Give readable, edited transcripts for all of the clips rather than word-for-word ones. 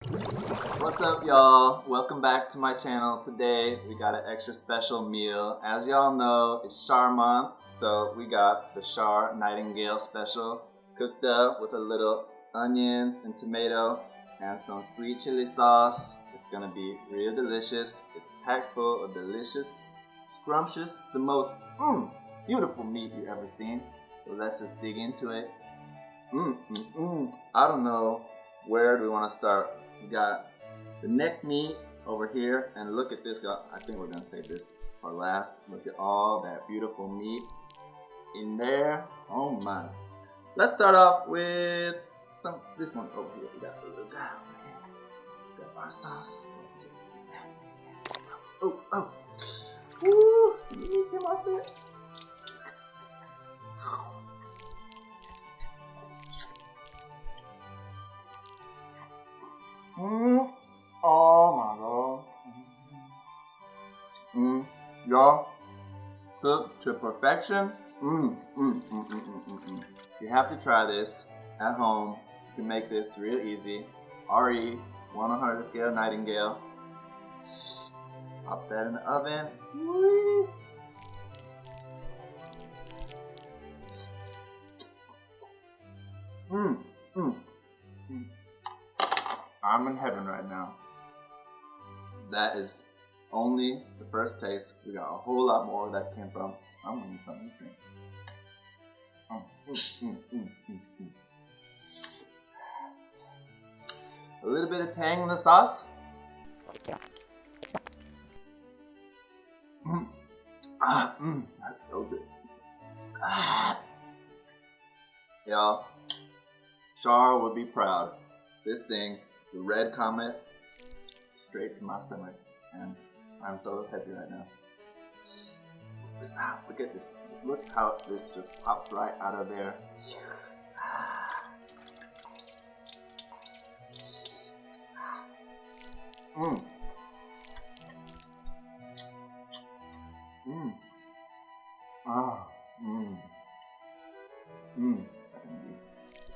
What's up, y'all? Welcome back to my channel. Today we got an extra special meal. As y'all know, it's Char Month, so we got the Char Nightingale special cooked up with a little onions and tomato and some sweet chili sauce. It's gonna be real delicious. It's packed full of delicious, scrumptious, the most beautiful meat you ever seen. So let's just dig into it. I don't know, where do we want to start? We got the neck meat over here, and look at this. I think we're gonna save this for last. Look at all that beautiful meat in there. Oh my! Let's start off with this one over here. We got our sauce. Oh! Woo! See the meat came off there. Oh my god. Y'all, cooked to perfection. You have to try this at home. You can make this real easy. RE 100 scale Nightingale. Pop that in the oven. Whee. I'm in heaven right now. That is only the first taste. We got a whole lot more where that came from. I'm gonna need something to drink. A little bit of tang in the sauce. That's so good. Y'all, Char would be proud. This thing is a red comet straight to my stomach, and I'm so happy right now. Look at this. Just look how this just pops right out of there.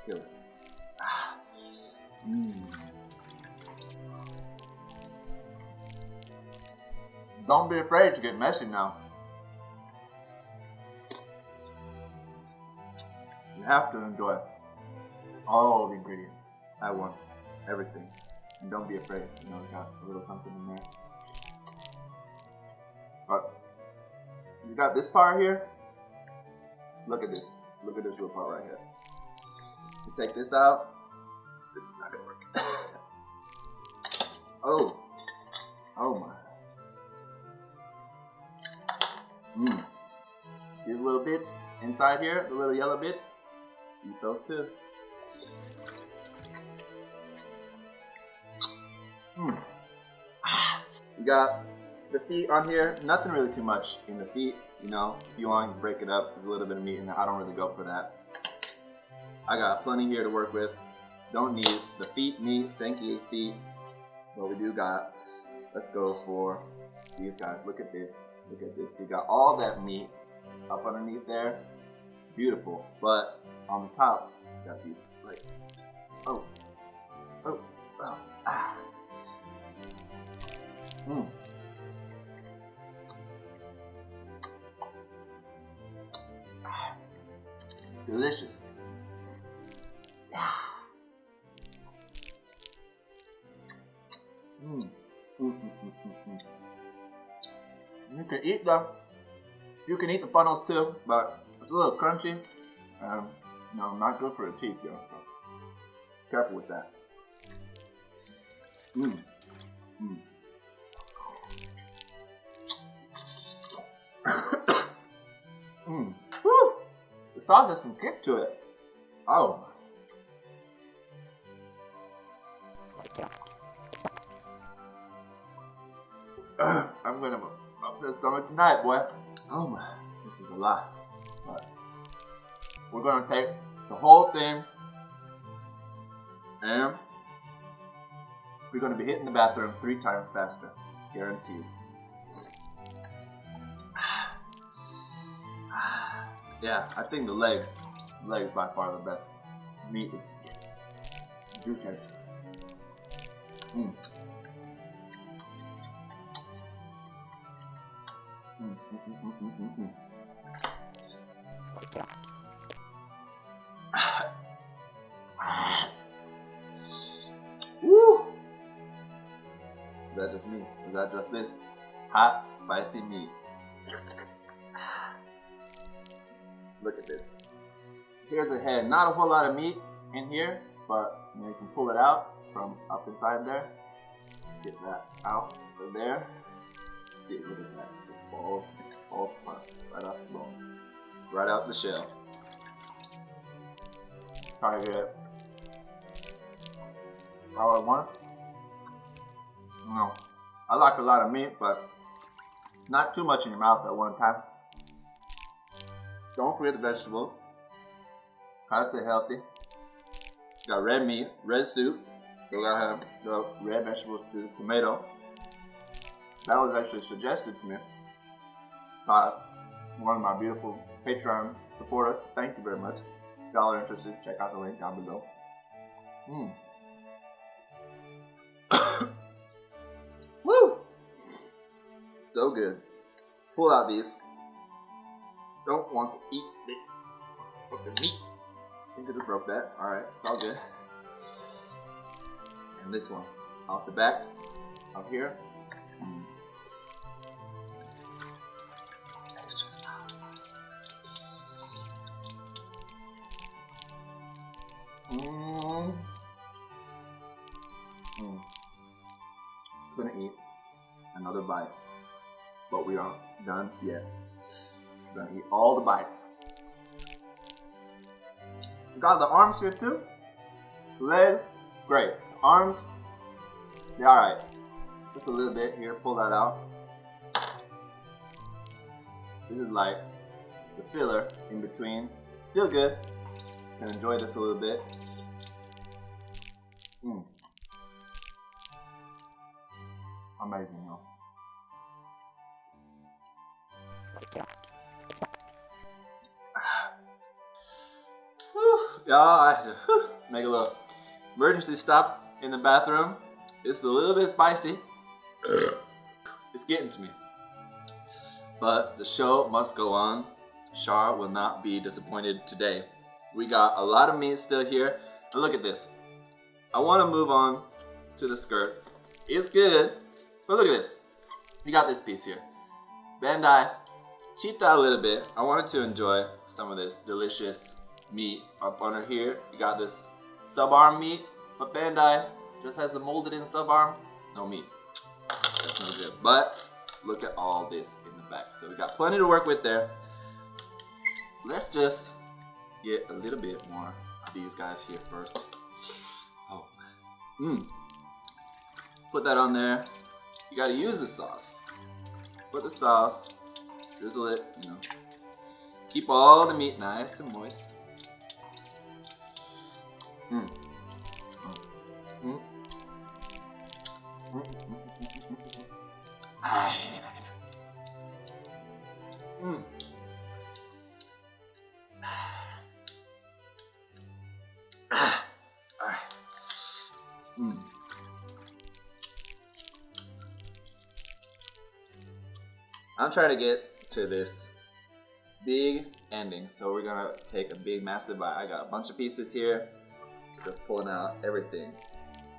Kill it. Don't be afraid to get messy now. You have to enjoy all the ingredients at once, everything. And don't be afraid, you know, we got a little something in there. But you got this part here. Look at this. Look at this little part right here. You take this out. This is not gonna work. Oh my. These little bits inside here, the little yellow bits, eat those too. You got the feet on here, nothing really too much in the feet, you know, if you want to break it up, there's a little bit of meat in there. I don't really go for that. I got plenty here to work with. Don't need the feet meat, stanky feet. What we do got, let's go for these guys. Look at this. Look at this. You got all that meat up underneath there. Beautiful. But on the top, you got these like delicious. You can eat the funnels too, but it's a little crunchy. No, not good for the teeth, yo. So careful with that. Woo! The sauce has some kick to it. Oh. I'm gonna upset stomach tonight, boy. Oh my, this is a lot. But we're gonna take the whole thing and we're gonna be hitting the bathroom 3 times faster, guaranteed. Yeah, I think the leg is by far the best. Meat is juicy. Mm. Mm, mm, mm, mm, mm, mm, mm. Woo! Is that just me? Is that just this hot, spicy meat? Look at this. Here's the head. Not a whole lot of meat in here, but you can pull it out from up inside there. Get that out of there. See, look at that. Just falls apart. Right off the bones. Right out the shell. Try to get it all at once. No. I like a lot of meat, but not too much in your mouth at one time. Don't forget the vegetables. Try to stay healthy. Got red meat, red soup. So I have the red vegetables too, tomato. That was actually suggested to me by one of my beautiful Patreon supporters. Thank you very much. If y'all are interested, check out the link down below. Woo! So good. Pull out these. Don't want to eat the meat. I think I just broke that. Alright, it's all good. And this one, off the back, out here. Extra sauce. Gonna eat another bite, but we aren't done yet. We're gonna eat all the bites. We got the arms here too. Legs, great. Arms, yeah, alright. Just a little bit here, pull that out. This is like the filler in between. Still good. Can enjoy this a little bit. Amazing, though. Y'all, I had to make a little emergency stop in the bathroom. It's a little bit spicy. It's getting to me. But the show must go on. Char will not be disappointed today. We got a lot of meat still here. And look at this. I want to move on to the skirt. It's good. But look at this. You got this piece here. Bandai cheaped out a little bit. I wanted to enjoy some of this delicious meat up under here. You got this sub-arm meat, but Bandai just has the molded in sub-arm. No meat. That's no good. But look at all this in the back. So we got plenty to work with there. Let's just get a little bit more of these guys here first. Oh. Put that on there. You gotta use the sauce. Put the sauce, drizzle it, you know. Keep all the meat nice and moist. I'm trying to get to this big ending, so we're gonna take a big massive bite. I got a bunch of pieces here, just pulling out everything,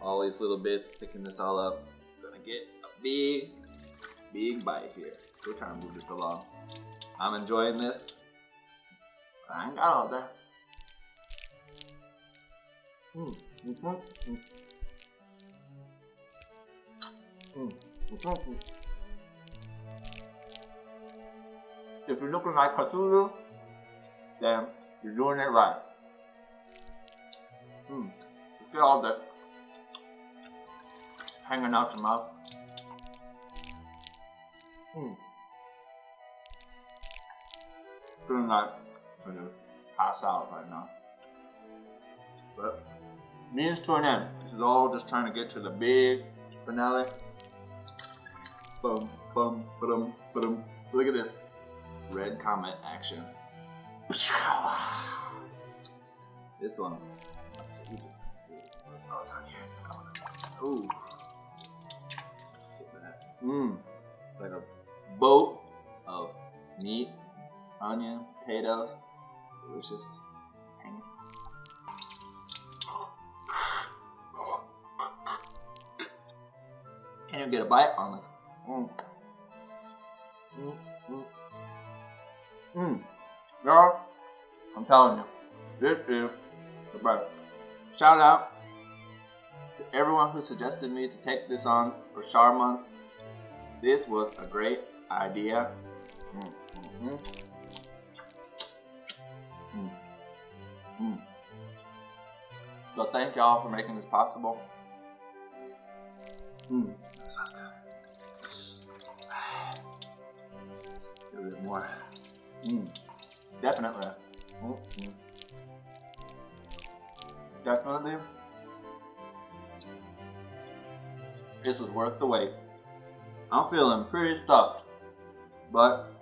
all these little bits, picking this all up. We're gonna get a big bite here. We're trying to move this along. I'm enjoying this. I ain't got all that. If you're looking like Cthulhu, then you're doing it right. You get all that hanging out your mouth. Feeling like I'm gonna pass out right now. But means to an end. This is all just trying to get to the big finale. Boom, boom, boom, boom. Look at this. Red comet action. This one. The sauce on here. Ooh. Like a boat of meat, onion, potatoes, delicious, tangy stuff. Can't even get a bite on it. Y'all, I'm telling you, this is the best. Shout out to everyone who suggested me to take this on for Char Month. This was a great idea. So thank y'all for making this possible. That sounds good. A little bit more. Definitely. Definitely. This was worth the wait. I'm feeling pretty stuffed, but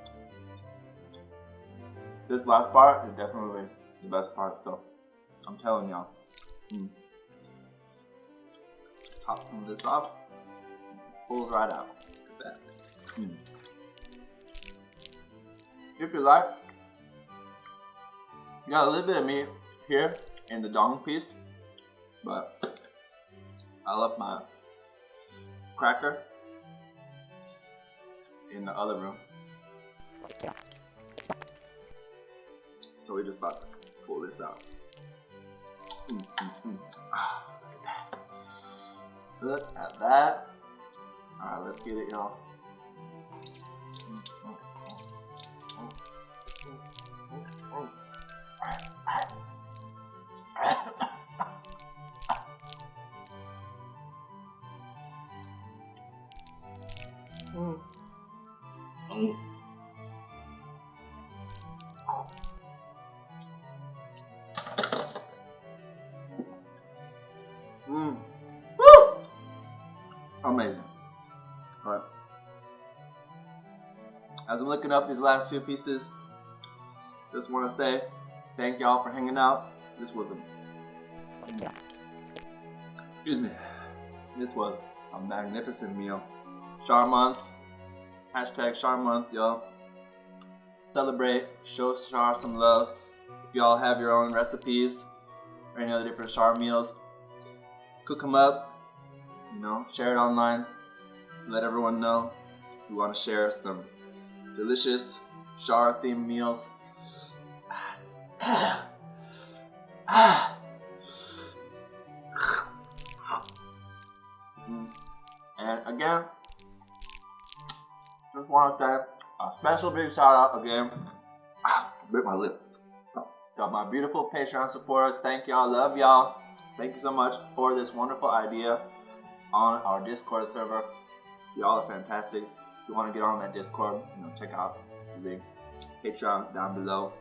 this last part is definitely the best part, so I'm telling y'all. Top some of this off. It just pulls right out. Look at that. If you like, you got a little bit of meat here in the dong piece, but I left my cracker in the other room. So we're just about to pull this out. Look at that. Alright, let's get it, y'all. Woo! Amazing. Alright. As I'm looking up these last few pieces, just want to say thank y'all for hanging out. This was This was a magnificent meal. Char Month. Hashtag Char Month, y'all. Celebrate. Show Char some love. If y'all have your own recipes or any other different Char meals, cook them up. You know, share it online. Let everyone know if you want to share some delicious Char themed meals. And again, just want to say a special big shout out again. Bit my lip. To my beautiful Patreon supporters, thank y'all, love y'all. Thank you so much for this wonderful idea on our Discord server. Y'all are fantastic. If you want to get on that Discord, check out the link, Patreon down below.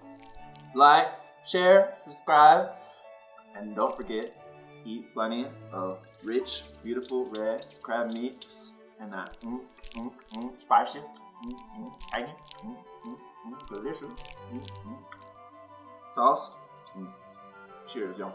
Like, share, subscribe, and don't forget, eat plenty of rich, beautiful red crab meat and that spicy, tangy, delicious sauce. Cheers, y'all.